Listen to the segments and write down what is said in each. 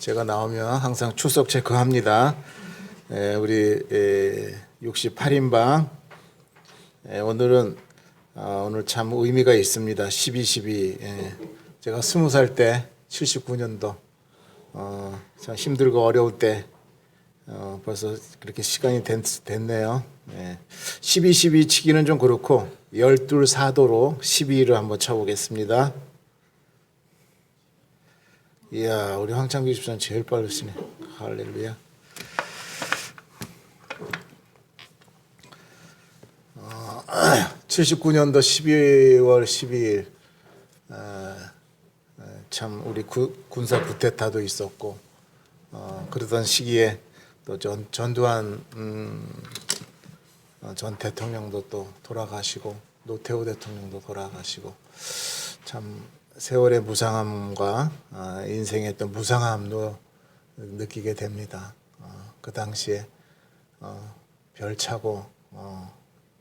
제가 나오면 항상 출석 체크합니다. 우리 68인방 오늘은 오늘 참 의미가 있습니다. 12.12 제가 20살 때 79년도 참 힘들고 어려울 때 벌써 그렇게 시간이 됐네요. 12.12 치기는 좀 그렇고 12사도로 12를 한번 쳐보겠습니다. 이야, 우리 황창기 집사님 제일 빠르시네. 할렐루야. 79년도 12월 12일 참 우리 군사 쿠데타도 있었고 그러던 시기에 또 전두환 전 대통령도 또 돌아가시고 노태우 대통령도 돌아가시고 참 세월의 무상함과 인생의 또 무상함도 느끼게 됩니다. 그 당시에 별차고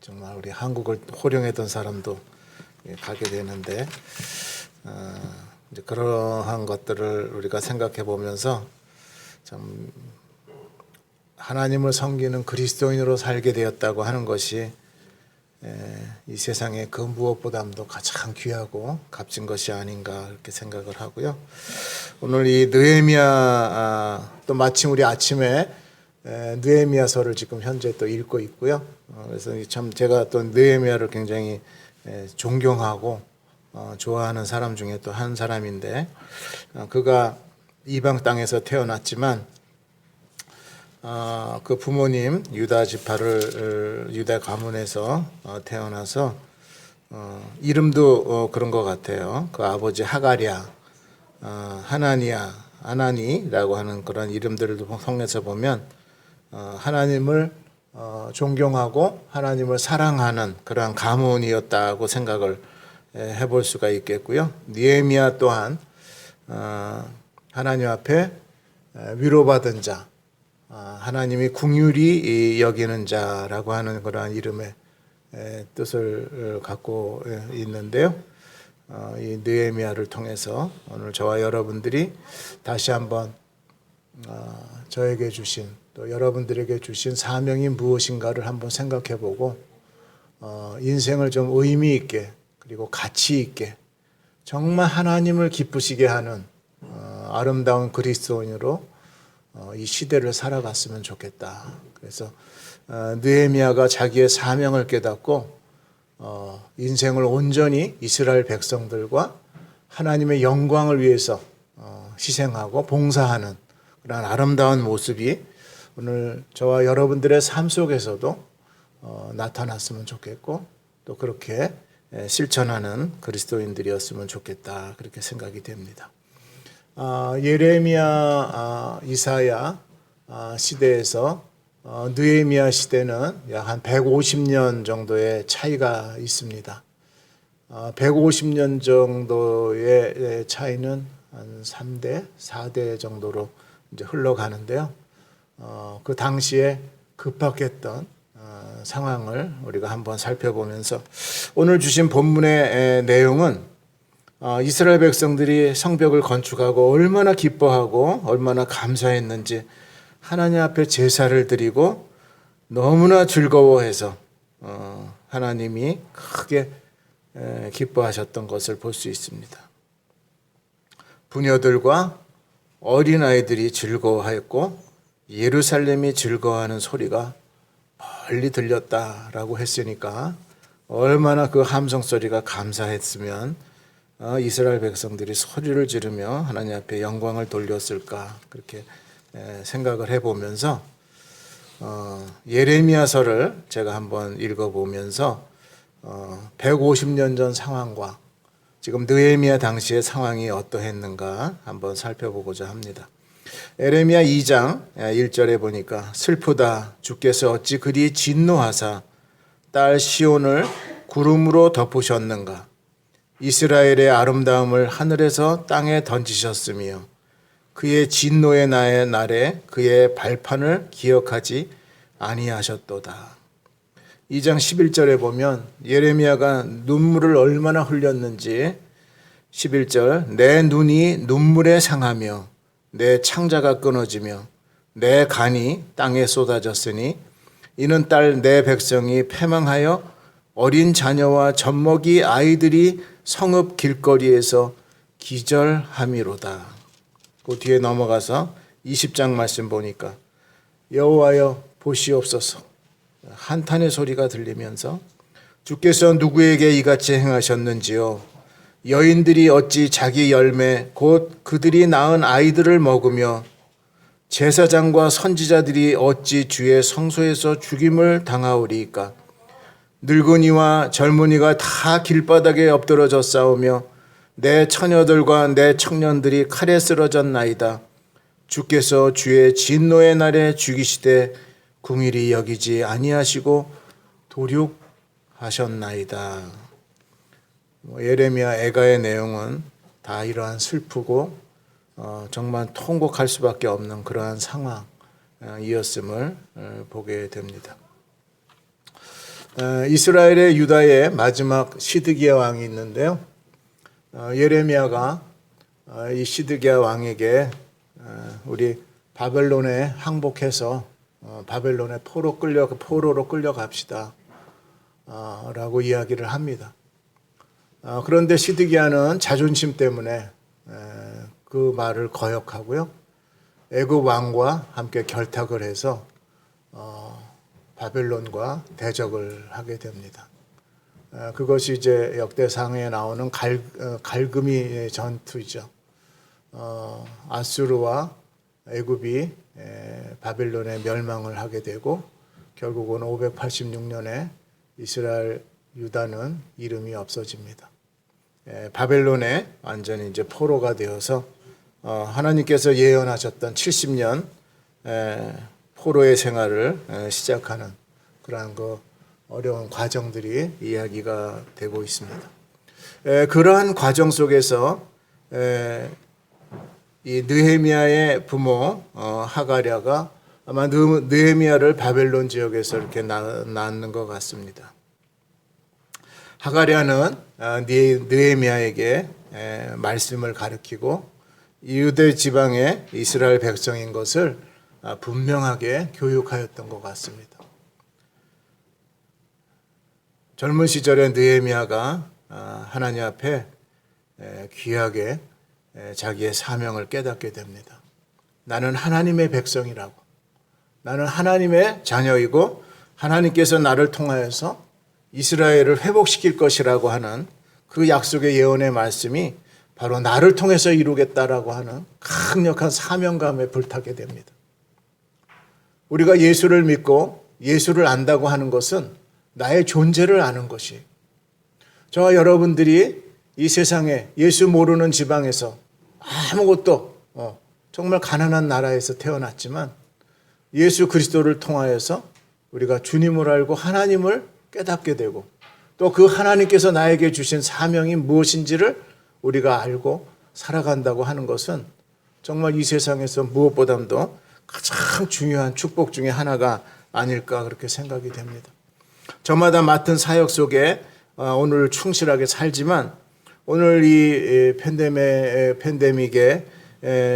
정말 우리 한국을 호령했던 사람도 가게 되는데 이제 그러한 것들을 우리가 생각해 보면서 참 하나님을 섬기는 그리스도인으로 살게 되었다고 하는 것이 이 세상의 그 무엇보다도 가장 귀하고 값진 것이 아닌가 이렇게 생각을 하고요. 오늘 이 느헤미야 또 마침 우리 아침에 느헤미야서를 지금 현재 또 읽고 있고요. 그래서 참 제가 또 느헤미야를 굉장히 존경하고 좋아하는 사람 중에 또 한 사람인데 그가 이방 땅에서 태어났지만 그 부모님 유다 지파를 유다 가문에서 태어나서 이름도 그런 것 같아요. 그 아버지 하가랴, 하나니야, 아나니라고 하는 그런 이름들을 통해서 보면 하나님을 존경하고 하나님을 사랑하는 그러한 가문이었다고 생각을 해볼 수가 있겠고요. 느헤미야 또한 하나님 앞에 위로받은 자, 하나님이 긍휼히 여기는 자라고 하는 그러한 이름의 뜻을 갖고 있는데요. 이 느헤미야를 통해서 오늘 저와 여러분들이 다시 한번 저에게 주신 또 여러분들에게 주신 사명이 무엇인가를 한번 생각해보고 인생을 좀 의미 있게 그리고 가치 있게 정말 하나님을 기쁘시게 하는 아름다운 그리스도인으로 이 시대를 살아갔으면 좋겠다. 그래서 느헤미야가 자기의 사명을 깨닫고 인생을 온전히 이스라엘 백성들과 하나님의 영광을 위해서 희생하고 봉사하는 그런 아름다운 모습이 오늘 저와 여러분들의 삶 속에서도 나타났으면 좋겠고 또 그렇게 실천하는 그리스도인들이었으면 좋겠다. 그렇게 생각이 됩니다. 예레미야, 이사야 시대에서 느헤미야 시대는 약 한 150년 정도의 차이가 있습니다. 150년 정도의 차이는 한 3대, 4대 정도로 이제 흘러가는데요. 그 당시에 급박했던 상황을 우리가 한번 살펴보면서 오늘 주신 본문의 내용은 이스라엘 백성들이 성벽을 건축하고 얼마나 기뻐하고 얼마나 감사했는지 하나님 앞에 제사를 드리고 너무나 즐거워해서 하나님이 크게 기뻐하셨던 것을 볼 수 있습니다. 부녀들과 어린아이들이 즐거워하였고 예루살렘이 즐거워하는 소리가 멀리 들렸다라고 했으니까 얼마나 그 함성 소리가 감사했으면 이스라엘 백성들이 소리를 지르며 하나님 앞에 영광을 돌렸을까 그렇게 생각을 해보면서 예레미야서를 제가 한번 읽어보면서 150년 전 상황과 지금 느헤미야 당시의 상황이 어떠했는가 한번 살펴보고자 합니다. 예레미야 2장 1절에 보니까 슬프다 주께서 어찌 그리 진노하사 딸 시온을 구름으로 덮으셨는가 이스라엘의 아름다움을 하늘에서 땅에 던지셨으며 그의 진노의 날에 그의 발판을 기억하지 아니하셨도다. 2장 11절에 보면 예레미야가 눈물을 얼마나 흘렸는지 11절 내 눈이 눈물에 상하며 내 창자가 끊어지며 내 간이 땅에 쏟아졌으니 이는 딸 내 백성이 패망하여 어린 자녀와 젖먹이 아이들이 성읍 길거리에서 기절함이로다. 그 뒤에 넘어가서 20장 말씀 보니까 여호와여 보시옵소서 한탄의 소리가 들리면서 주께서 누구에게 이같이 행하셨는지요. 여인들이 어찌 자기 열매 곧 그들이 낳은 아이들을 먹으며 제사장과 선지자들이 어찌 주의 성소에서 죽임을 당하오리이까. 늙은이와 젊은이가 다 길바닥에 엎드러져 싸우며 내 처녀들과 내 청년들이 칼에 쓰러졌나이다. 주께서 주의 진노의 날에 죽이시되 궁일이 여기지 아니하시고 도륙하셨나이다. 예레미야 애가의 내용은 다 이러한 슬프고 정말 통곡할 수밖에 없는 그러한 상황이었음을 보게 됩니다. 이스라엘의 유다의 마지막 시드기야 왕이 있는데요. 예레미야가 이 시드기야 왕에게 우리 바벨론에 항복해서 바벨론의 포로로 끌려갑시다 라고 이야기를 합니다. 그런데 시드기야는 자존심 때문에 그 말을 거역하고요. 애굽 왕과 함께 결탁을 해서 바벨론과 대적을 하게 됩니다. 그것이 이제 역대상에 나오는 갈그미 전투이죠. 아수르와 애굽이 바벨론에 멸망을 하게 되고 결국은 586년에 이스라엘 유다는 이름이 없어집니다. 바벨론에 완전히 이제 포로가 되어서 하나님께서 예언하셨던 70년 포로의 생활을 시작하는 그러한 어려운 과정들이 이야기가 되고 있습니다. 그러한 과정 속에서 이 느헤미야의 부모 하가랴가 아마 느헤미야를 바벨론 지역에서 이렇게 낳는 것 같습니다. 하가랴는 느헤미야에게 말씀을 가르치고 유대 지방의 이스라엘 백성인 것을 분명하게 교육하였던 것 같습니다. 젊은 시절에 느헤미야가 하나님 앞에 귀하게 자기의 사명을 깨닫게 됩니다. 나는 하나님의 백성이라고, 나는 하나님의 자녀이고 하나님께서 나를 통하여서 이스라엘을 회복시킬 것이라고 하는 그 약속의 예언의 말씀이 바로 나를 통해서 이루겠다라고 하는 강력한 사명감에 불타게 됩니다. 우리가 예수를 믿고 예수를 안다고 하는 것은 나의 존재를 아는 것이, 저와 여러분들이 이 세상에 예수 모르는 지방에서 아무것도 정말 가난한 나라에서 태어났지만 예수 그리스도를 통하여서 우리가 주님을 알고 하나님을 깨닫게 되고 또 그 하나님께서 나에게 주신 사명이 무엇인지를 우리가 알고 살아간다고 하는 것은 정말 이 세상에서 무엇보다도 가장 중요한 축복 중에 하나가 아닐까 그렇게 생각이 됩니다. 저마다 맡은 사역 속에 오늘 충실하게 살지만 오늘 이 팬데믹에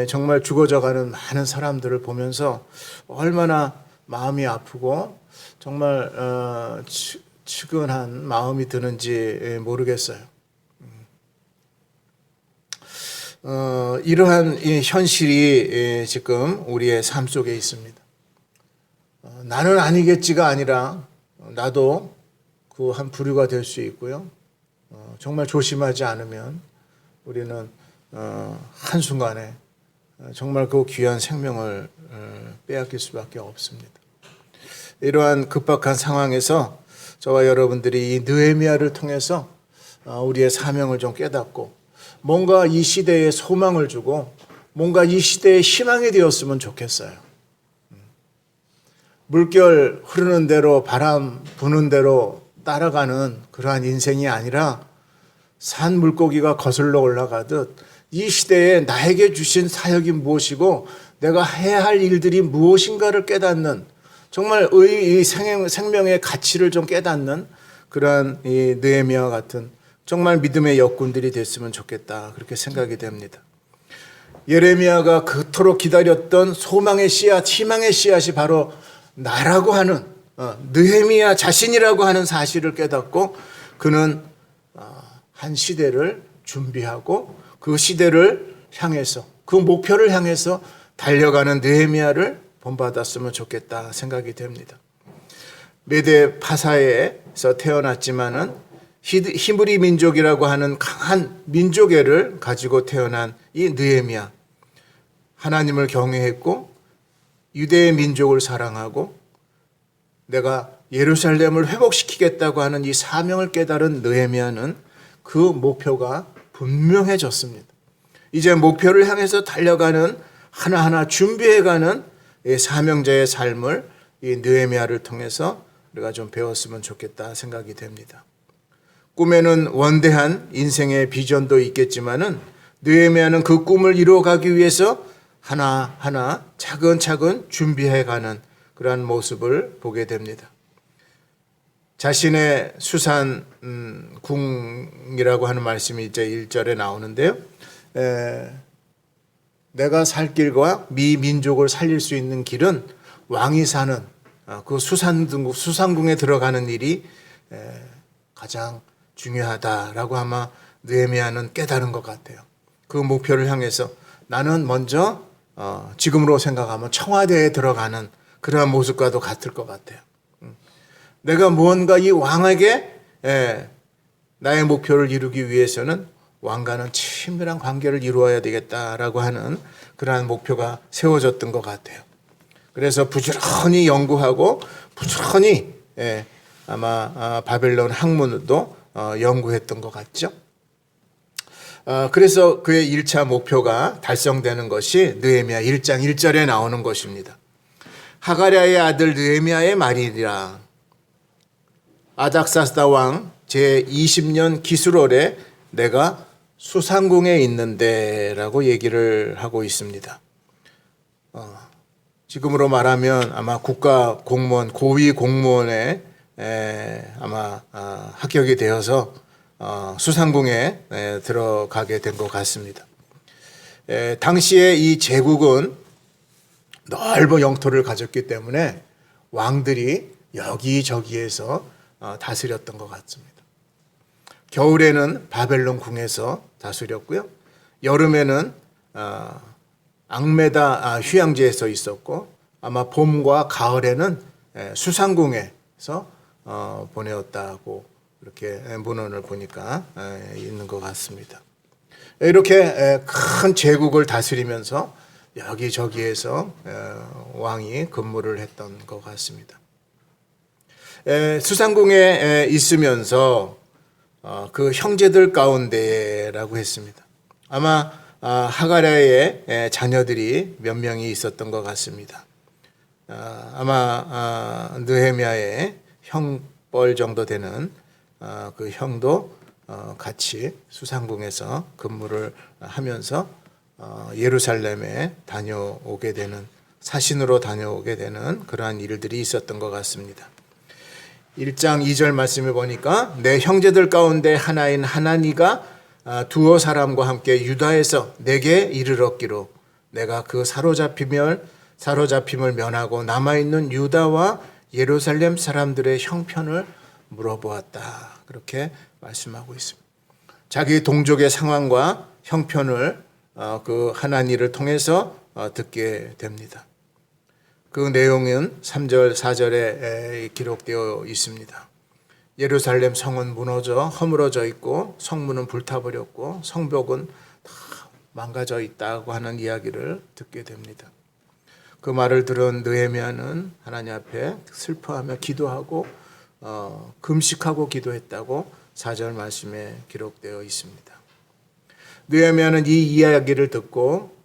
정말 죽어져가는 많은 사람들을 보면서 얼마나 마음이 아프고 정말 측은한 마음이 드는지 모르겠어요. 이러한 이 현실이 지금 우리의 삶 속에 있습니다. 나는 아니겠지가 아니라 나도 그 한 부류가 될 수 있고요. 정말 조심하지 않으면 우리는 한순간에 정말 그 귀한 생명을 빼앗길 수밖에 없습니다. 이러한 급박한 상황에서 저와 여러분들이 이 느헤미야를 통해서 우리의 사명을 좀 깨닫고 뭔가 이 시대에 소망을 주고 뭔가 이 시대의 희망이 되었으면 좋겠어요. 물결 흐르는 대로 바람 부는 대로 따라가는 그러한 인생이 아니라 산 물고기가 거슬러 올라가듯 이 시대에 나에게 주신 사역이 무엇이고 내가 해야 할 일들이 무엇인가를 깨닫는, 정말 이 생명의 가치를 좀 깨닫는 그러한 이 느헤미야와 같은 정말 믿음의 역군들이 됐으면 좋겠다 그렇게 생각이 됩니다. 예레미야가 그토록 기다렸던 소망의 씨앗, 희망의 씨앗이 바로 나라고 하는 느헤미야 자신이라고 하는 사실을 깨닫고 그는 한 시대를 준비하고 그 시대를 향해서 그 목표를 향해서 달려가는 느헤미야를 본받았으면 좋겠다 생각이 됩니다. 메데 파사에서 태어났지만은 히브리 민족이라고 하는 강한 민족애를 가지고 태어난 이 느헤미야, 하나님을 경외했고 유대의 민족을 사랑하고 내가 예루살렘을 회복시키겠다고 하는 이 사명을 깨달은 느헤미야는 그 목표가 분명해졌습니다. 이제 목표를 향해서 달려가는 하나하나 준비해가는 이 사명자의 삶을 이 느헤미야를 통해서 우리가 좀 배웠으면 좋겠다 생각이 됩니다. 꿈에는 원대한 인생의 비전도 있겠지만은 느헤미야는 그 꿈을 이루어가기 위해서 하나하나 차근차근 준비해가는 그러한 모습을 보게 됩니다. 자신의 수산궁이라고 하는 말씀이 이제 1절에 나오는데요. 내가 살 길과 미 민족을 살릴 수 있는 길은 왕이 사는 그 수산궁에 들어가는 일이 가장 중요하다라고 아마 느헤미야는 깨달은 것 같아요. 그 목표를 향해서 나는 먼저 지금으로 생각하면 청와대에 들어가는 그러한 모습과도 같을 것 같아요. 내가 무언가 이 왕에게 나의 목표를 이루기 위해서는 왕과는 친밀한 관계를 이루어야 되겠다라고 하는 그러한 목표가 세워졌던 것 같아요. 그래서 부지런히 연구하고 부지런히 아마 바벨론 학문도 연구했던 것 같죠. 그래서 그의 1차 목표가 달성되는 것이 느헤미야 1장 1절에 나오는 것입니다. 하가랴의 아들 느헤미야의 말이니라. 아닥사스다 왕 제20년 기술월에 내가 수산궁에 있는데 라고 얘기를 하고 있습니다. 지금으로 말하면 아마 국가 공무원, 고위 공무원에 아마 합격이 되어서 수산궁에 들어가게 된 것 같습니다. 당시에 이 제국은 넓은 영토를 가졌기 때문에 왕들이 여기저기에서 다스렸던 것 같습니다. 겨울에는 바벨론 궁에서 다스렸고요. 여름에는 앙메다 휴양지에서 있었고 아마 봄과 가을에는 수산궁에서 보내었다고 이렇게 문헌을 보니까 있는 것 같습니다. 이렇게 큰 제국을 다스리면서 여기저기에서 왕이 근무를 했던 것 같습니다. 수산궁에 있으면서 그 형제들 가운데라고 했습니다. 아마 하가랴의 자녀들이 몇 명이 있었던 것 같습니다. 아마 느헤미야의 형벌 정도 되는 그 형도 같이 수산궁에서 근무를 하면서 예루살렘에 다녀오게 되는, 사신으로 다녀오게 되는 그러한 일들이 있었던 것 같습니다. 1장 2절 말씀을 보니까 내 형제들 가운데 하나인 하나니가 두어 사람과 함께 유다에서 내게 이르렀기로 내가 그 사로잡힘을 면하고 남아있는 유다와 예루살렘 사람들의 형편을 물어보았다. 그렇게 말씀하고 있습니다. 자기 동족의 상황과 형편을 그 하나니를 통해서 듣게 됩니다. 그 내용은 3절, 4절에 기록되어 있습니다. 예루살렘 성은 무너져 허물어져 있고 성문은 불타버렸고 성벽은 다 망가져 있다고 하는 이야기를 듣게 됩니다. 그 말을 들은 느헤미야는 하나님 앞에 슬퍼하며 기도하고 금식하고 기도했다고 4절 말씀에 기록되어 있습니다. 느헤미야는 이 이야기를 듣고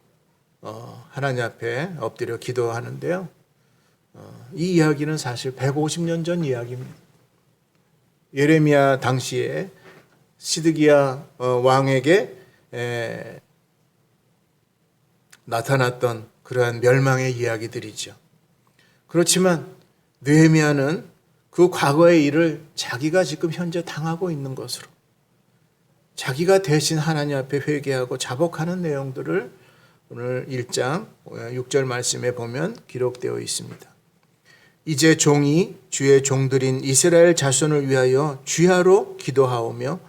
하나님 앞에 엎드려 기도하는데요. 이 이야기는 사실 150년 전 이야기입니다. 예레미야 당시에 시드기야 왕에게 나타났던 그러한 멸망의 이야기들이죠. 그렇지만 느헤미야는 그 과거의 일을 자기가 지금 현재 당하고 있는 것으로 자기가 대신 하나님 앞에 회개하고 자복하는 내용들을 오늘 1장 6절 말씀에 보면 기록되어 있습니다. 이제 종이 주의 종들인 이스라엘 자손을 위하여 주야로 기도하오며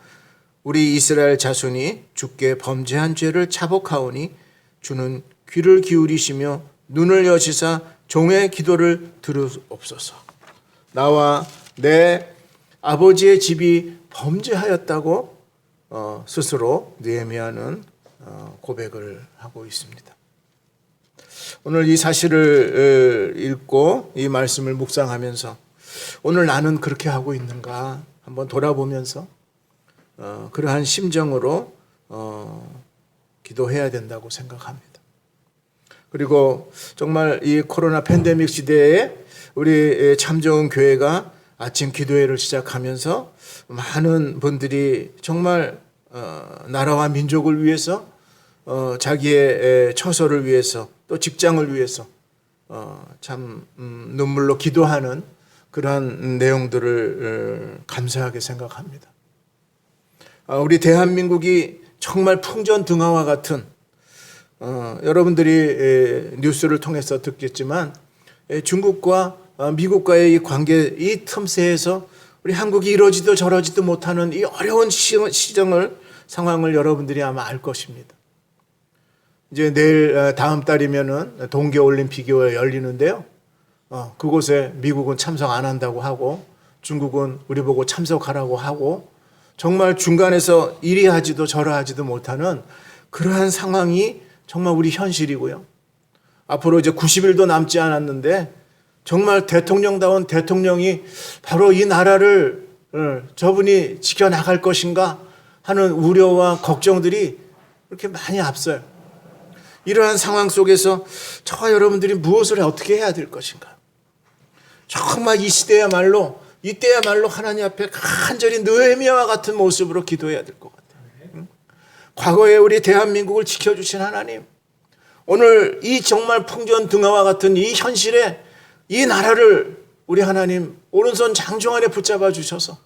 우리 이스라엘 자손이 주께 범죄한 죄를 자복하오니 주는 귀를 기울이시며 눈을 여시사 종의 기도를 들으옵소서. 나와 내 아버지의 집이 범죄하였다고 스스로 느헤미야는 고백을 하고 있습니다. 오늘 이 사실을 읽고 이 말씀을 묵상하면서 오늘 나는 그렇게 하고 있는가 한번 돌아보면서 그러한 심정으로 기도해야 된다고 생각합니다. 그리고 정말 이 코로나 팬데믹 시대에 우리 참좋은 교회가 아침 기도회를 시작하면서 많은 분들이 정말 나라와 민족을 위해서 자기의 처소를 위해서 또 직장을 위해서 참 눈물로 기도하는 그러한 내용들을 감사하게 생각합니다. 우리 대한민국이 정말 풍전등화와 같은 여러분들이 뉴스를 통해서 듣겠지만 중국과 미국과의 이 관계 이 틈새에서 우리 한국이 이러지도 저러지도 못하는 이 어려운 상황을 여러분들이 아마 알 것입니다. 이제 내일 다음 달이면은 동계올림픽이 열리는데요. 그곳에 미국은 참석 안 한다고 하고 중국은 우리 보고 참석하라고 하고 정말 중간에서 이리 하지도 저리 하지도 못하는 그러한 상황이 정말 우리 현실이고요. 앞으로 이제 90일도 남지 않았는데 정말 대통령다운 대통령이 바로 이 나라를 저분이 지켜나갈 것인가 하는 우려와 걱정들이 그렇게 많이 앞서요. 이러한 상황 속에서 저와 여러분들이 무엇을 어떻게 해야 될 것인가. 정말 이 시대야말로 이때야말로 하나님 앞에 간절히 느헤미야와 같은 모습으로 기도해야 될 것 같아요. 과거에 우리 대한민국을 지켜주신 하나님, 오늘 이 정말 풍전등화와 같은 이 현실에 이 나라를 우리 하나님 오른손 장종 안에 붙잡아 주셔서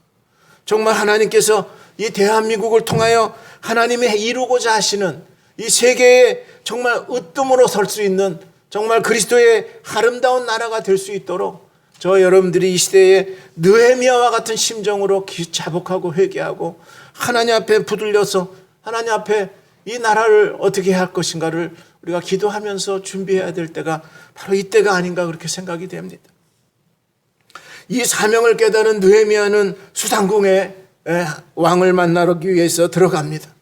정말 하나님께서 이 대한민국을 통하여 하나님이 이루고자 하시는 이 세계에 정말 으뜸으로 설 수 있는 정말 그리스도의 아름다운 나라가 될 수 있도록 저 여러분들이 이 시대에 느헤미야와 같은 심정으로 자복하고 회개하고 하나님 앞에 부들려서 하나님 앞에 이 나라를 어떻게 할 것인가를 우리가 기도하면서 준비해야 될 때가 바로 이때가 아닌가 그렇게 생각이 됩니다. 이 사명을 깨달은 느헤미야는 수상궁에 왕을 만나기 위해서 들어갑니다.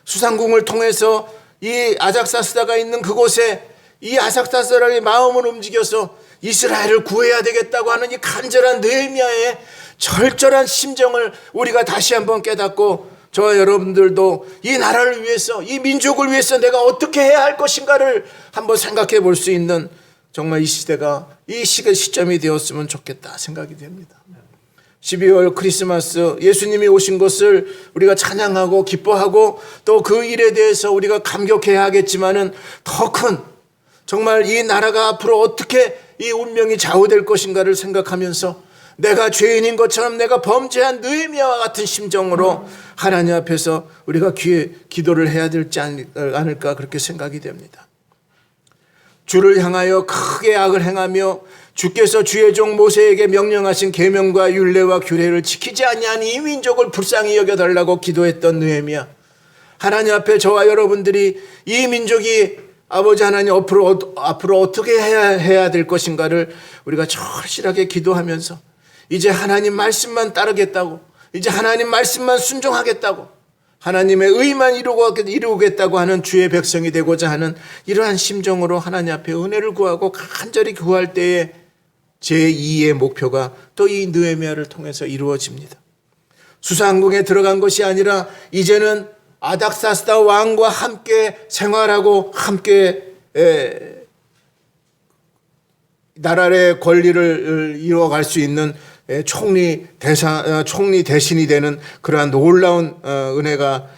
수상궁을 통해서 이 아작사스다가 있는 그곳에 이 아작사스다의 마음을 움직여서 이스라엘을 구해야 되겠다고 하는 이 간절한 느헤미야의 절절한 심정을 우리가 다시 한번 깨닫고 저와 여러분들도 이 나라를 위해서 이 민족을 위해서 내가 어떻게 해야 할 것인가를 한번 생각해 볼 수 있는 정말 이 시대가 이 시점이 되었으면 좋겠다 생각이 됩니다. 12월 크리스마스 예수님이 오신 것을 우리가 찬양하고 기뻐하고 또 그 일에 대해서 우리가 감격해야 하겠지만은 더 큰 정말 이 나라가 앞으로 어떻게 이 운명이 좌우될 것인가를 생각하면서 내가 죄인인 것처럼 내가 범죄한 느헤미야와 같은 심정으로 하나님 앞에서 우리가 기도를 해야 되지 않을까 그렇게 생각이 됩니다. 주를 향하여 크게 악을 행하며 주께서 주의 종 모세에게 명령하신 계명과 율례와 규례를 지키지 아니한 이 민족을 불쌍히 여겨달라고 기도했던 느헤미야. 하나님 앞에 저와 여러분들이 이 민족이 아버지 하나님 앞으로 어떻게 해야 될 것인가를 우리가 절실하게 기도하면서 이제 하나님 말씀만 따르겠다고 이제 하나님 말씀만 순종하겠다고 하나님의 의만 이루겠다고 하는 주의 백성이 되고자 하는 이러한 심정으로 하나님 앞에 은혜를 구하고 간절히 구할 때에 제2의 목표가 또 이 느헤미야를 통해서 이루어집니다. 수상궁에 들어간 것이 아니라 이제는 아닥사스다 왕과 함께 생활하고 함께 나라의 권리를 이루어갈 수 있는 총리 대신이 되는 그러한 놀라운 은혜가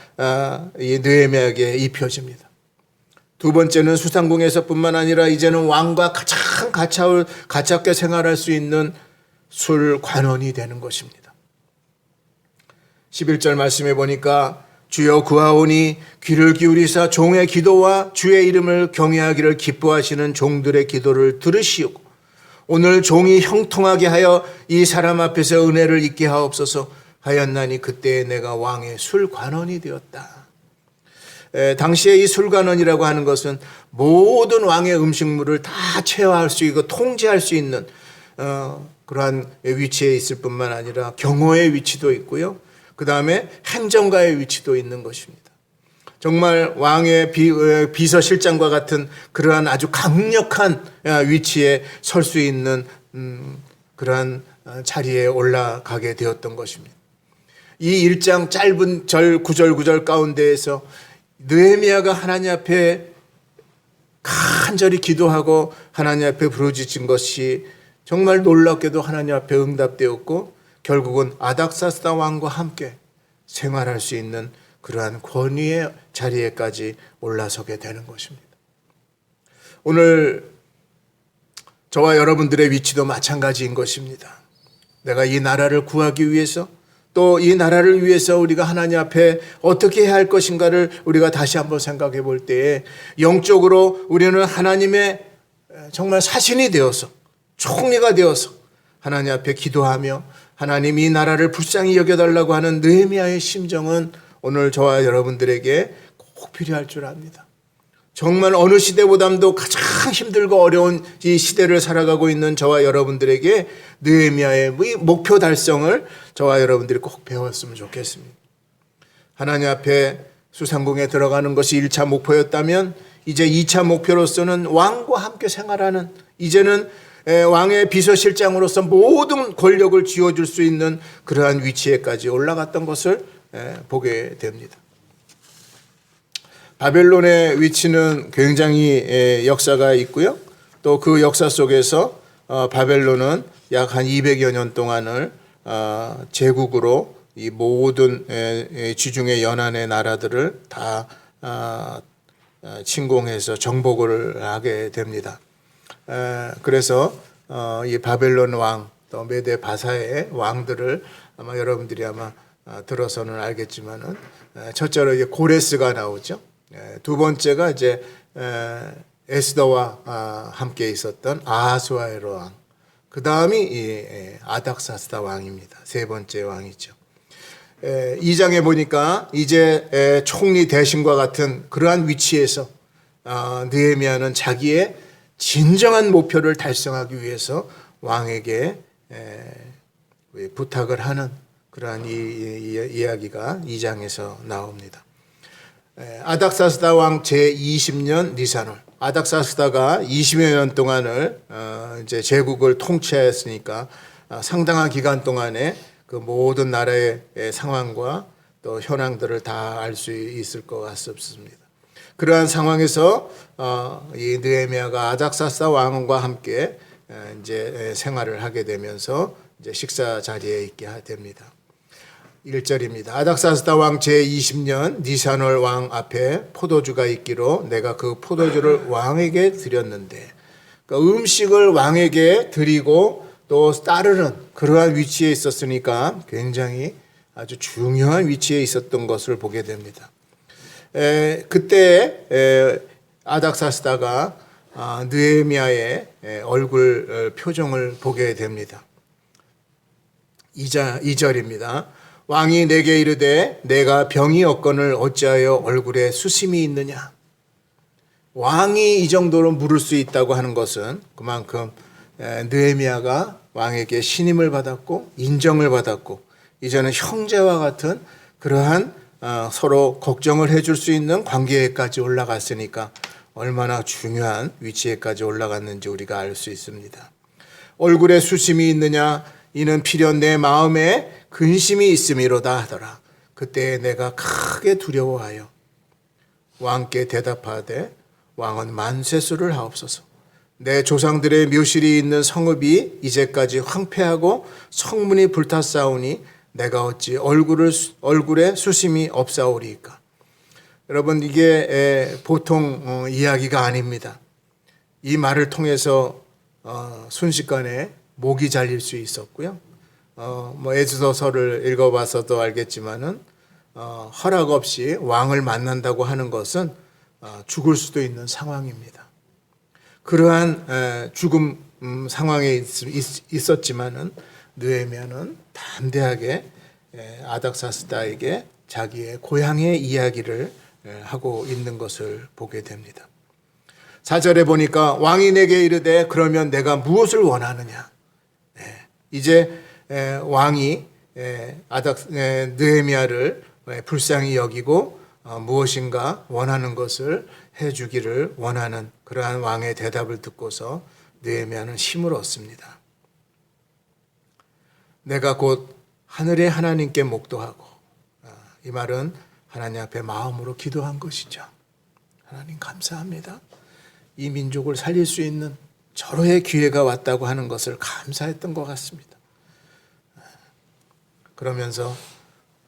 이 느헤미야에게 입혀집니다. 두 번째는 수상궁에서뿐만 아니라 이제는 왕과 가장 가깝게 생활할 수 있는 술관원이 되는 것입니다. 11절 말씀해 보니까 주여 구하오니 귀를 기울이사 종의 기도와 주의 이름을 경외하기를 기뻐하시는 종들의 기도를 들으시고 오늘 종이 형통하게 하여 이 사람 앞에서 은혜를 입게 하옵소서 하였나니 그때에 내가 왕의 술관원이 되었다. 당시에 이 술관원이라고 하는 것은 모든 왕의 음식물을 다 체화할 수 있고 통제할 수 있는 그러한 위치에 있을 뿐만 아니라 경호의 위치도 있고요. 그 다음에 행정가의 위치도 있는 것입니다. 정말 왕의 비서실장과 같은 그러한 아주 강력한 위치에 설 수 있는 그러한 자리에 올라가게 되었던 것입니다. 이 1장 짧은 절 구절 가운데에서 느헤미야가 하나님 앞에 간절히 기도하고 하나님 앞에 부르짖은 것이 정말 놀랍게도 하나님 앞에 응답되었고 결국은 아닥사스다 왕과 함께 생활할 수 있는 그러한 권위의 자리에까지 올라서게 되는 것입니다. 오늘 저와 여러분들의 위치도 마찬가지인 것입니다. 내가 이 나라를 구하기 위해서 또 이 나라를 위해서 우리가 하나님 앞에 어떻게 해야 할 것인가를 우리가 다시 한번 생각해 볼 때에 영적으로 우리는 하나님의 정말 사신이 되어서 총리가 되어서 하나님 앞에 기도하며 하나님 이 나라를 불쌍히 여겨달라고 하는 느헤미야의 심정은 오늘 저와 여러분들에게 꼭 필요할 줄 압니다. 정말 어느 시대보다도 가장 힘들고 어려운 이 시대를 살아가고 있는 저와 여러분들에게 느헤미야의 목표 달성을 저와 여러분들이 꼭 배웠으면 좋겠습니다. 하나님 앞에 수상궁에 들어가는 것이 1차 목표였다면 이제 2차 목표로서는 왕과 함께 생활하는 이제는 왕의 비서실장으로서 모든 권력을 쥐어줄 수 있는 그러한 위치에까지 올라갔던 것을 보게 됩니다. 바벨론의 위치는 굉장히 역사가 있고요. 또 그 역사 속에서 바벨론은 약 한 200여 년 동안을 제국으로 이 모든 지중해 연안의 나라들을 다 침공해서 정복을 하게 됩니다. 그래서 이 바벨론 왕 또 메데 바사의 왕들을 아마 여러분들이 아마 들어서는 알겠지만은 첫째로 이제 고레스가 나오죠. 두 번째가 이제 에스더와 함께 있었던 아하수아에로 왕. 그 다음이 이 아닥사스다 왕입니다. 세 번째 왕이죠. 2장에 보니까 이제 총리 대신과 같은 그러한 위치에서 느헤미야는 자기의 진정한 목표를 달성하기 위해서 왕에게 부탁을 하는 그러한 이야기가 2장에서 나옵니다. 아닥사스다 왕 제20년 니산월. 아닥사스다가 20여 년 동안을 이제 제국을 통치하였으니까 상당한 기간 동안에 그 모든 나라의 상황과 또 현황들을 다 알 수 있을 것 같습니다. 그러한 상황에서 이 느헤미야가 아닥사스다 왕과 함께 이제 생활을 하게 되면서 이제 식사 자리에 있게 됩니다. 1절입니다. 아닥사스다 왕 제20년 니산월 왕 앞에 포도주가 있기로 내가 그 포도주를 왕에게 드렸는데, 그러니까 음식을 왕에게 드리고 또 따르는 그러한 위치에 있었으니까 굉장히 아주 중요한 위치에 있었던 것을 보게 됩니다. 그때 아닥사스다가 느헤미야의 얼굴 표정을 보게 됩니다. 2절입니다. 왕이 내게 이르되 내가 병이 없거늘 어찌하여 얼굴에 수심이 있느냐. 왕이 이 정도로 물을 수 있다고 하는 것은 그만큼 느헤미야가 왕에게 신임을 받았고 인정을 받았고 이제는 형제와 같은 그러한 서로 걱정을 해줄 수 있는 관계에까지 올라갔으니까 얼마나 중요한 위치에까지 올라갔는지 우리가 알 수 있습니다. 얼굴에 수심이 있느냐 이는 필연 내 마음에 근심이 있음이로다 하더라. 그때 내가 크게 두려워하여 왕께 대답하되 왕은 만세수를 하옵소서. 내 조상들의 묘실이 있는 성읍이 이제까지 황폐하고 성문이 불탔사오니 내가 어찌 얼굴에 수심이 없사오리이까. 여러분 이게 보통 이야기가 아닙니다. 이 말을 통해서 순식간에 목이 잘릴 수 있었고요. 뭐 에스더서를 읽어봐서도 알겠지만은 허락 없이 왕을 만난다고 하는 것은 죽을 수도 있는 상황입니다. 그러한 죽음 상황에 있었지만은 느헤미야는 담대하게 아닥사스다에게 자기의 고향의 이야기를 하고 있는 것을 보게 됩니다. 4절에 보니까 왕이 내게 이르되 그러면 내가 무엇을 원하느냐. 이제 왕이 느헤미야를 불쌍히 여기고 무엇인가 원하는 것을 해주기를 원하는 그러한 왕의 대답을 듣고서 느헤미야는 힘을 얻습니다. 내가 곧 하늘의 하나님께 목도하고, 이 말은 하나님 앞에 마음으로 기도한 것이죠. 하나님 감사합니다. 이 민족을 살릴 수 있는 절호의 기회가 왔다고 하는 것을 감사했던 것 같습니다. 그러면서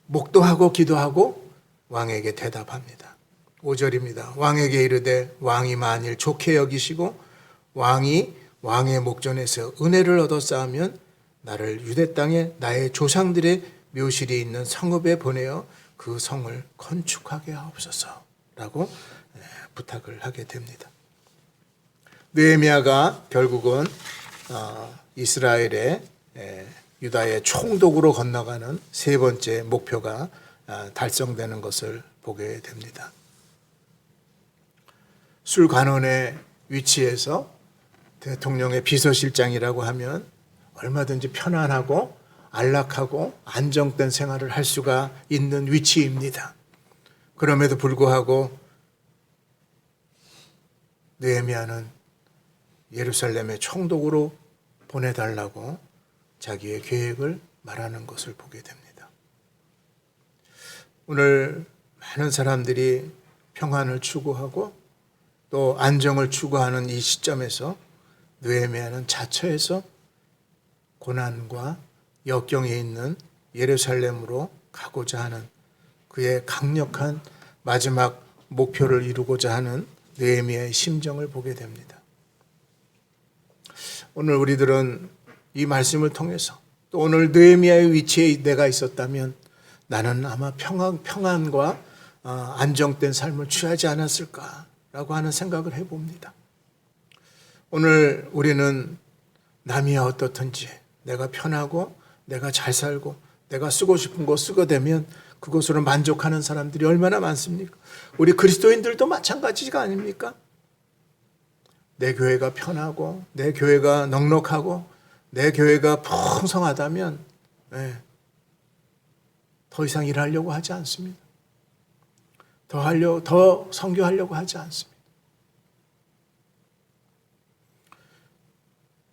목도하고 기도하고 왕에게 대답합니다. 5절입니다. 왕에게 이르되 왕이 만일 좋게 여기시고 왕이 왕의 목전에서 은혜를 얻었사하면 나를 유대 땅에 나의 조상들의 묘실이 있는 성읍에 보내어 그 성을 건축하게 하옵소서라고 부탁을 하게 됩니다. 느헤미야가 결국은 이스라엘의 유다의 총독으로 건너가는 세 번째 목표가 달성되는 것을 보게 됩니다. 술관원의 위치에서 대통령의 비서실장이라고 하면 얼마든지 편안하고 안락하고 안정된 생활을 할 수가 있는 위치입니다. 그럼에도 불구하고 느헤미야는 예루살렘의 총독으로 보내달라고 자기의 계획을 말하는 것을 보게 됩니다. 오늘 많은 사람들이 평안을 추구하고 또 안정을 추구하는 이 시점에서 느헤미야는 자처해서 고난과 역경에 있는 예루살렘으로 가고자 하는 그의 강력한 마지막 목표를 이루고자 하는 느헤미야의 심정을 보게 됩니다. 오늘 우리들은 이 말씀을 통해서 또 오늘 느헤미야의 위치에 내가 있었다면 나는 아마 평안과 안정된 삶을 취하지 않았을까라고 하는 생각을 해봅니다. 오늘 우리는 남이 어떻든지 내가 편하고 내가 잘 살고 내가 쓰고 싶은 거 쓰게 되면 그것으로 만족하는 사람들이 얼마나 많습니까? 우리 그리스도인들도 마찬가지가 아닙니까? 내 교회가 편하고 내 교회가 넉넉하고 내 교회가 풍성하다면 더 이상 일하려고 하지 않습니다. 더 선교하려고 하지 않습니다.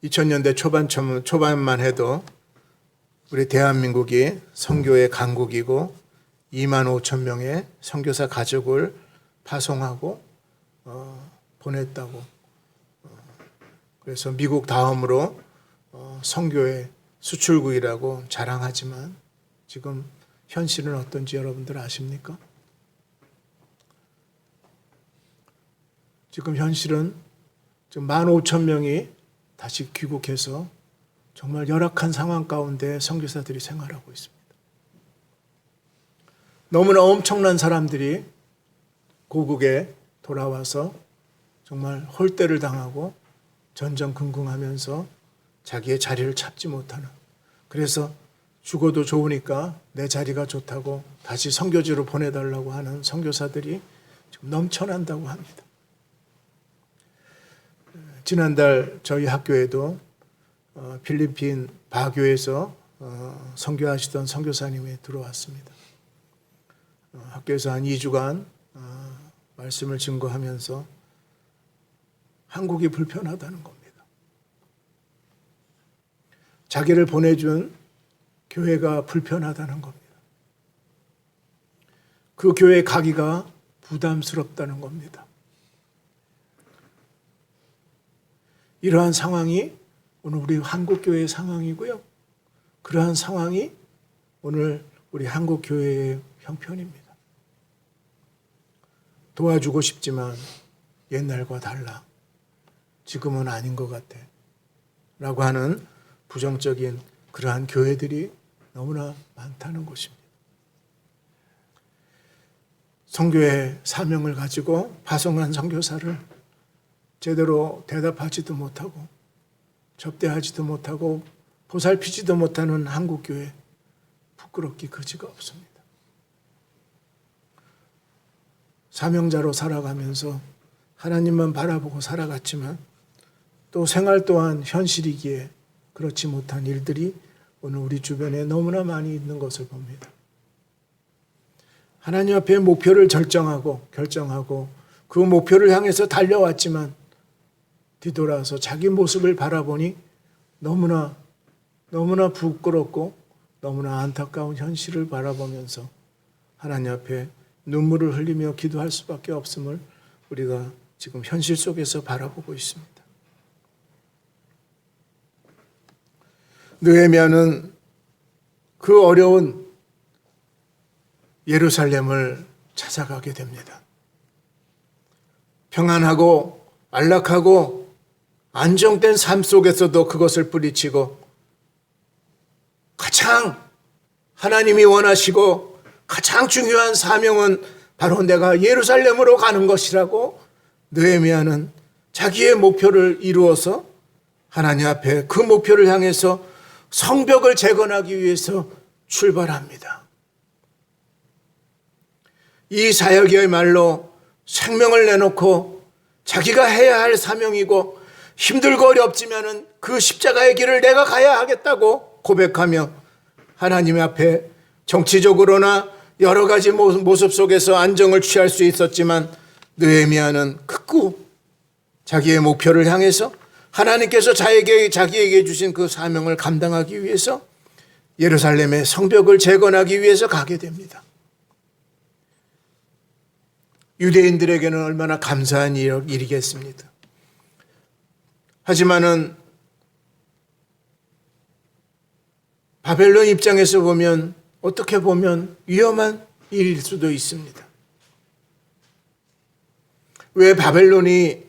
2000년대 초반만 해도 우리 대한민국이 선교의 강국이고 2만 5천 명의 선교사 가족을 파송하고 보냈다고. 그래서 미국 다음으로 선교의 수출국이라고 자랑하지만 지금 현실은 어떤지 여러분들 아십니까? 지금 현실은 지금 15,000명이 다시 귀국해서 정말 열악한 상황 가운데 선교사들이 생활하고 있습니다. 너무나 엄청난 사람들이 고국에 돌아와서 정말 홀대를 당하고 전전긍긍하면서 자기의 자리를 찾지 못하는, 그래서 죽어도 좋으니까 내 자리가 좋다고 다시 선교지로 보내달라고 하는 선교사들이 지금 넘쳐난다고 합니다. 지난달 저희 학교에도 필리핀 바교에서 선교하시던 선교사님이 들어왔습니다. 학교에서 한 2주간 말씀을 증거하면서 한국이 불편하다는 겁니다. 자기를 보내준 교회가 불편하다는 겁니다. 그 교회 가기가 부담스럽다는 겁니다. 이러한 상황이 오늘 우리 한국교회의 상황이고요. 그러한 상황이 오늘 우리 한국교회의 형편입니다. 도와주고 싶지만 옛날과 달라. 지금은 아닌 것 같아. 라고 하는 부정적인 그러한 교회들이 너무나 많다는 것입니다. 선교의 사명을 가지고 파송한 선교사를 제대로 대답하지도 못하고 접대하지도 못하고 보살피지도 못하는 한국교회, 부끄럽기 그지가 없습니다. 사명자로 살아가면서 하나님만 바라보고 살아갔지만 또 생활 또한 현실이기에 그렇지 못한 일들이 오늘 우리 주변에 너무나 많이 있는 것을 봅니다. 하나님 앞에 목표를 결정하고 그 목표를 향해서 달려왔지만 뒤돌아서 자기 모습을 바라보니 너무나 부끄럽고 너무나 안타까운 현실을 바라보면서 하나님 앞에 눈물을 흘리며 기도할 수밖에 없음을 우리가 지금 현실 속에서 바라보고 있습니다. 느헤미야는 그 어려운 예루살렘을 찾아가게 됩니다. 평안하고 안락하고 안정된 삶 속에서도 그것을 뿌리치고 가장 하나님이 원하시고 가장 중요한 사명은 바로 내가 예루살렘으로 가는 것이라고 느헤미야는 자기의 목표를 이루어서 하나님 앞에 그 목표를 향해서 성벽을 재건하기 위해서 출발합니다. 이 사역이야말로 생명을 내놓고 자기가 해야 할 사명이고 힘들고 어렵지만은 그 십자가의 길을 내가 가야 하겠다고 고백하며 하나님 앞에 정치적으로나 여러 가지 모습 속에서 안정을 취할 수 있었지만 느헤미야는 극구 자기의 목표를 향해서 하나님께서 자기에게 주신 그 사명을 감당하기 위해서 예루살렘의 성벽을 재건하기 위해서 가게 됩니다. 유대인들에게는 얼마나 감사한 일이겠습니까? 하지만은 바벨론 입장에서 보면 어떻게 보면 위험한 일일 수도 있습니다. 왜 바벨론이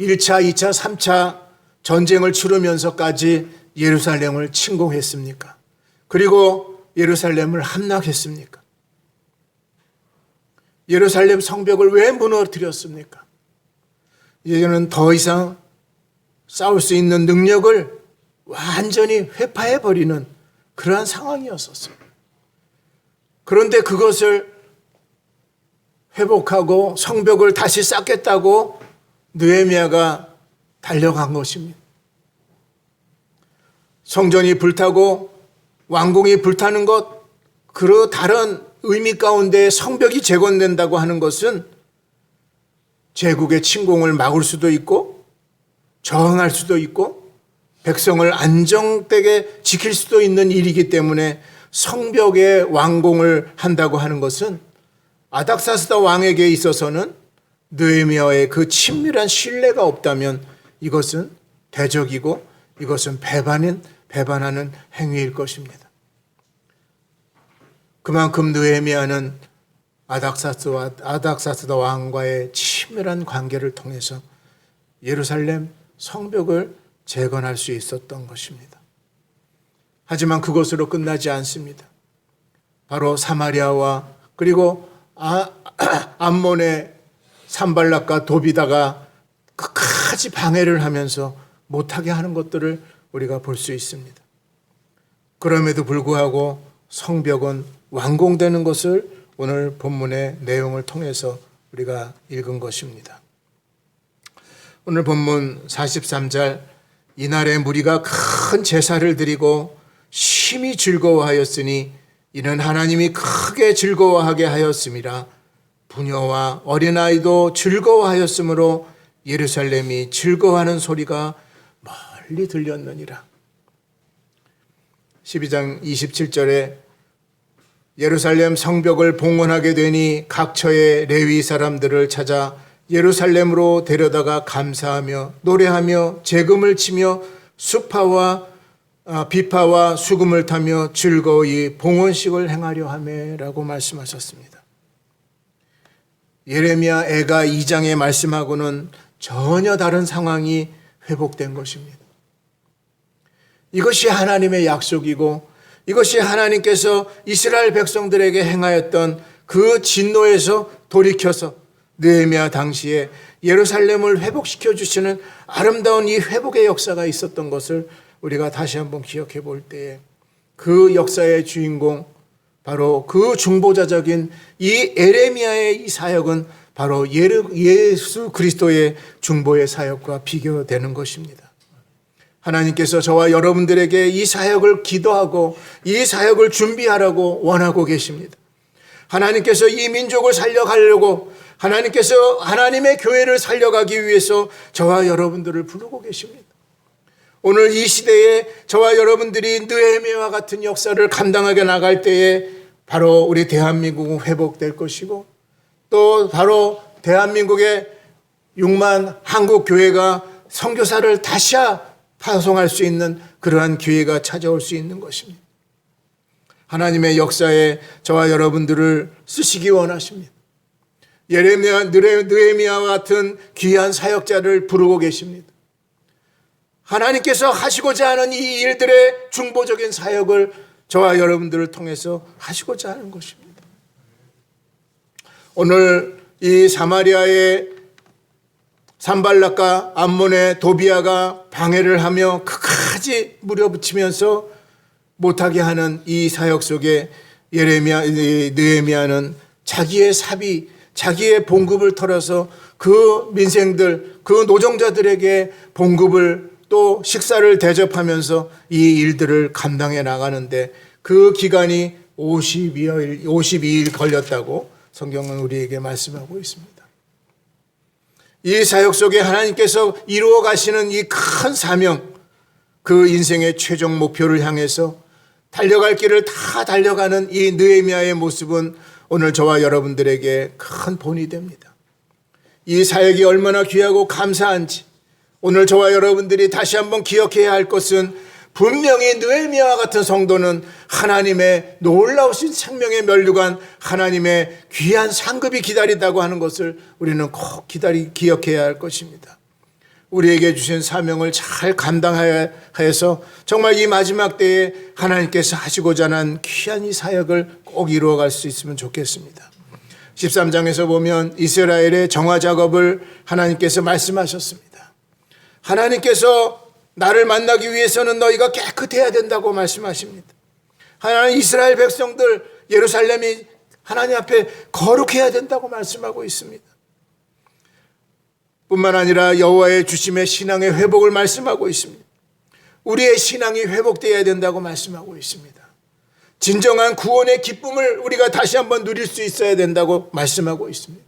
1차, 2차, 3차 전쟁을 치르면서까지 예루살렘을 침공했습니까? 그리고 예루살렘을 함락했습니까? 예루살렘 성벽을 왜 무너뜨렸습니까? 이제는 더 이상 싸울 수 있는 능력을 완전히 회파해버리는 그러한 상황이었었어요. 그런데 그것을 회복하고 성벽을 다시 쌓겠다고 느헤미야가 달려간 것입니다. 성전이 불타고 왕궁이 불타는 것, 그 다른 의미 가운데 성벽이 재건된다고 하는 것은 제국의 침공을 막을 수도 있고 저항할 수도 있고 백성을 안정되게 지킬 수도 있는 일이기 때문에 성벽의 완공을 한다고 하는 것은 아닥사스다 왕에게 있어서는 느헤미야의 그 친밀한 신뢰가 없다면 이것은 대적이고 이것은 배반하는 행위일 것입니다. 그만큼 느헤미야는 아닥사스다 왕과의 친밀한 관계를 통해서 예루살렘 성벽을 재건할 수 있었던 것입니다. 하지만 그것으로 끝나지 않습니다. 바로 사마리아와 그리고 암몬의 산발락과 도비다가 끝까지 방해를 하면서 못하게 하는 것들을 우리가 볼 수 있습니다. 그럼에도 불구하고 성벽은 완공되는 것을 오늘 본문의 내용을 통해서 우리가 읽은 것입니다. 오늘 본문 43절, 이날에 무리가 큰 제사를 드리고 심히 즐거워하였으니 이는 하나님이 크게 즐거워하게 하였음이라. 부녀와 어린아이도 즐거워하였으므로 예루살렘이 즐거워하는 소리가 멀리 들렸느니라. 12장 27절에 예루살렘 성벽을 봉헌하게 되니 각처의 레위 사람들을 찾아 예루살렘으로 데려다가 감사하며 노래하며 제금을 치며 수파와 비파와 수금을 타며 즐거이 봉헌식을 행하려 하매라고 말씀하셨습니다. 예레미야 애가 2장의 말씀하고는 전혀 다른 상황이 회복된 것입니다. 이것이 하나님의 약속이고 이것이 하나님께서 이스라엘 백성들에게 행하였던 그 진노에서 돌이켜서 느헤미야 당시에 예루살렘을 회복시켜 주시는 아름다운 이 회복의 역사가 있었던 것을 우리가 다시 한번 기억해 볼 때에 그 역사의 주인공, 바로 그 중보자적인 이 에레미야의 이 사역은 바로 예수 그리스도의 중보의 사역과 비교되는 것입니다. 하나님께서 저와 여러분들에게 이 사역을 기도하고 이 사역을 준비하라고 원하고 계십니다. 하나님께서 이 민족을 살려가려고, 하나님께서 하나님의 교회를 살려가기 위해서 저와 여러분들을 부르고 계십니다. 오늘 이 시대에 저와 여러분들이 느헤미야와 같은 역사를 감당하게 나갈 때에 바로 우리 대한민국은 회복될 것이고, 또 바로 대한민국의 6만 한국 교회가 선교사를 다시 파송할 수 있는 그러한 기회가 찾아올 수 있는 것입니다. 하나님의 역사에 저와 여러분들을 쓰시기 원하십니다. 느헤미야와 같은 귀한 사역자를 부르고 계십니다. 하나님께서 하시고자 하는 이 일들의 중보적인 사역을 저와 여러분들을 통해서 하시고자 하는 것입니다. 오늘 이 사마리아의 산발락과 암몬의 도비아가 방해를 하며 끝까지 물어붙이면서 못하게 하는 이 사역 속에 느헤미야는 자기의 사비, 자기의 봉급을 털어서 그 민생들, 그 노동자들에게 봉급을 또 식사를 대접하면서 이 일들을 감당해 나가는데 그 기간이 52일 걸렸다고 성경은 우리에게 말씀하고 있습니다. 이 사역 속에 하나님께서 이루어 가시는 이 큰 사명, 그 인생의 최종 목표를 향해서 달려갈 길을 다 달려가는 이 느헤미야의 모습은 오늘 저와 여러분들에게 큰 본이 됩니다. 이 사역이 얼마나 귀하고 감사한지 오늘 저와 여러분들이 다시 한번 기억해야 할 것은, 분명히 느헤미야와 같은 성도는 하나님의 놀라우신 생명의 면류관, 하나님의 귀한 상급이 기다린다고 하는 것을 우리는 꼭 기억해야 할 것입니다. 우리에게 주신 사명을 잘 감당하여 해서 정말 이 마지막 때에 하나님께서 하시고자 하는 귀한 이 사역을 꼭 이루어갈 수 있으면 좋겠습니다. 13장에서 보면 이스라엘의 정화 작업을 하나님께서 말씀하셨습니다. 하나님께서 나를 만나기 위해서는 너희가 깨끗해야 된다고 말씀하십니다. 하나님, 이스라엘 백성들, 예루살렘이 하나님 앞에 거룩해야 된다고 말씀하고 있습니다. 뿐만 아니라 여호와의 주심의 신앙의 회복을 말씀하고 있습니다. 우리의 신앙이 회복되어야 된다고 말씀하고 있습니다. 진정한 구원의 기쁨을 우리가 다시 한번 누릴 수 있어야 된다고 말씀하고 있습니다.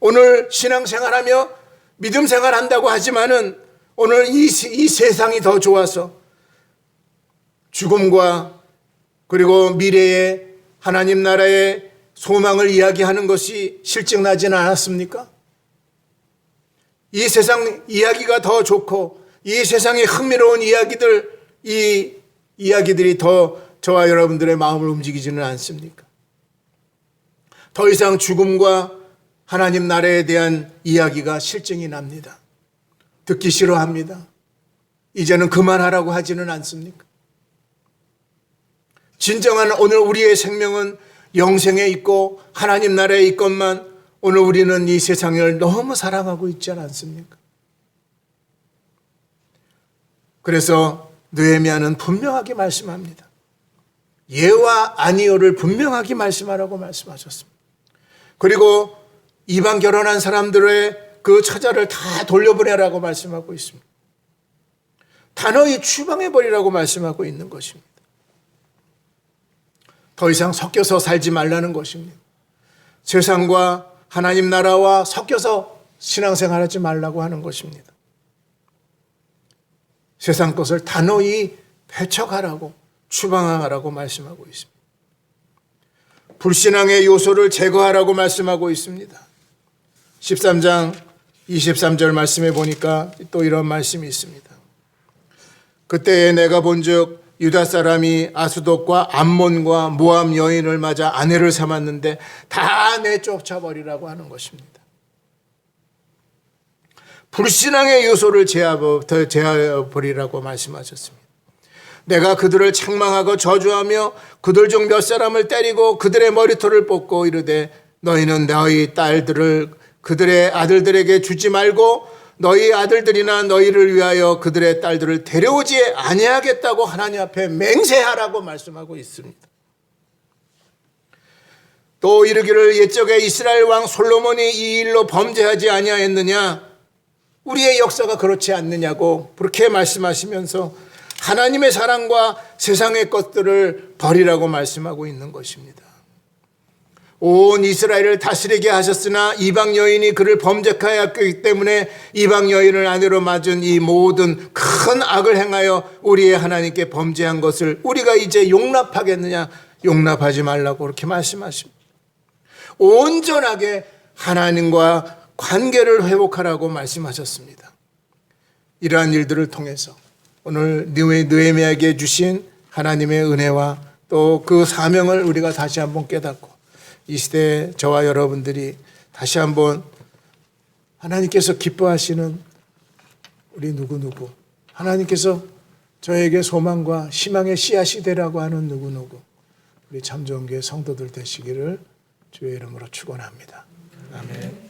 오늘 신앙생활하며 믿음 생활한다고 하지만은 오늘 이 세상이 더 좋아서 죽음과 그리고 미래의 하나님 나라의 소망을 이야기하는 것이 실증나지는 않았습니까? 이 세상 이야기가 더 좋고 이 세상의 흥미로운 이야기들, 이 이야기들이 더 저와 여러분들의 마음을 움직이지는 않습니까? 더 이상 죽음과 하나님 나라에 대한 이야기가 실증이 납니다. 듣기 싫어합니다. 이제는 그만하라고 하지는 않습니까? 진정한 오늘 우리의 생명은 영생에 있고 하나님 나라에 있건만 오늘 우리는 이 세상을 너무 사랑하고 있지 않습니까? 그래서 느헤미야는 분명하게 말씀합니다. 예와 아니오를 분명하게 말씀하라고 말씀하셨습니다. 그리고 이방 결혼한 사람들의 그 처자를 다 돌려보내라고 말씀하고 있습니다. 단호히 추방해버리라고 말씀하고 있는 것입니다. 더 이상 섞여서 살지 말라는 것입니다. 세상과 하나님 나라와 섞여서 신앙생활하지 말라고 하는 것입니다. 세상 것을 단호히 배척하라고, 추방하라고 말씀하고 있습니다. 불신앙의 요소를 제거하라고 말씀하고 있습니다. 13장 23절 말씀에 보니까 또 이런 말씀이 있습니다. 그때에 내가 본즉 유다 사람이 아스돗과 암몬과 모압 여인을 맞아 아내를 삼았는데 다 내쫓아버리라고 하는 것입니다. 불신앙의 요소를 제하버리라고 말씀하셨습니다. 내가 그들을 책망하고 저주하며 그들 중 몇 사람을 때리고 그들의 머리털을 뽑고 이르되 너희는 너희 딸들을 그들의 아들들에게 주지 말고 너희 아들들이나 너희를 위하여 그들의 딸들을 데려오지 아니하겠다고 하나님 앞에 맹세하라고 말씀하고 있습니다. 또 이르기를 옛적에 이스라엘 왕 솔로몬이 이 일로 범죄하지 아니하였느냐, 우리의 역사가 그렇지 않느냐고 그렇게 말씀하시면서 하나님의 사랑과 세상의 것들을 버리라고 말씀하고 있는 것입니다. 온 이스라엘을 다스리게 하셨으나 이방 여인이 그를 범죄케 하였기 때문에 이방 여인을 아내로 맞은 이 모든 큰 악을 행하여 우리의 하나님께 범죄한 것을 우리가 이제 용납하겠느냐, 용납하지 말라고 그렇게 말씀하십니다. 온전하게 하나님과 관계를 회복하라고 말씀하셨습니다. 이러한 일들을 통해서 오늘 느헤미야에게 주신 하나님의 은혜와 또 그 사명을 우리가 다시 한번 깨닫고 이 시대에 저와 여러분들이 다시 한번 하나님께서 기뻐하시는 우리 누구누구, 하나님께서 저에게 소망과 희망의 씨앗이 되라고 하는 누구누구, 우리 참좋은교회 성도들 되시기를 주의 이름으로 축원합니다. 아멘.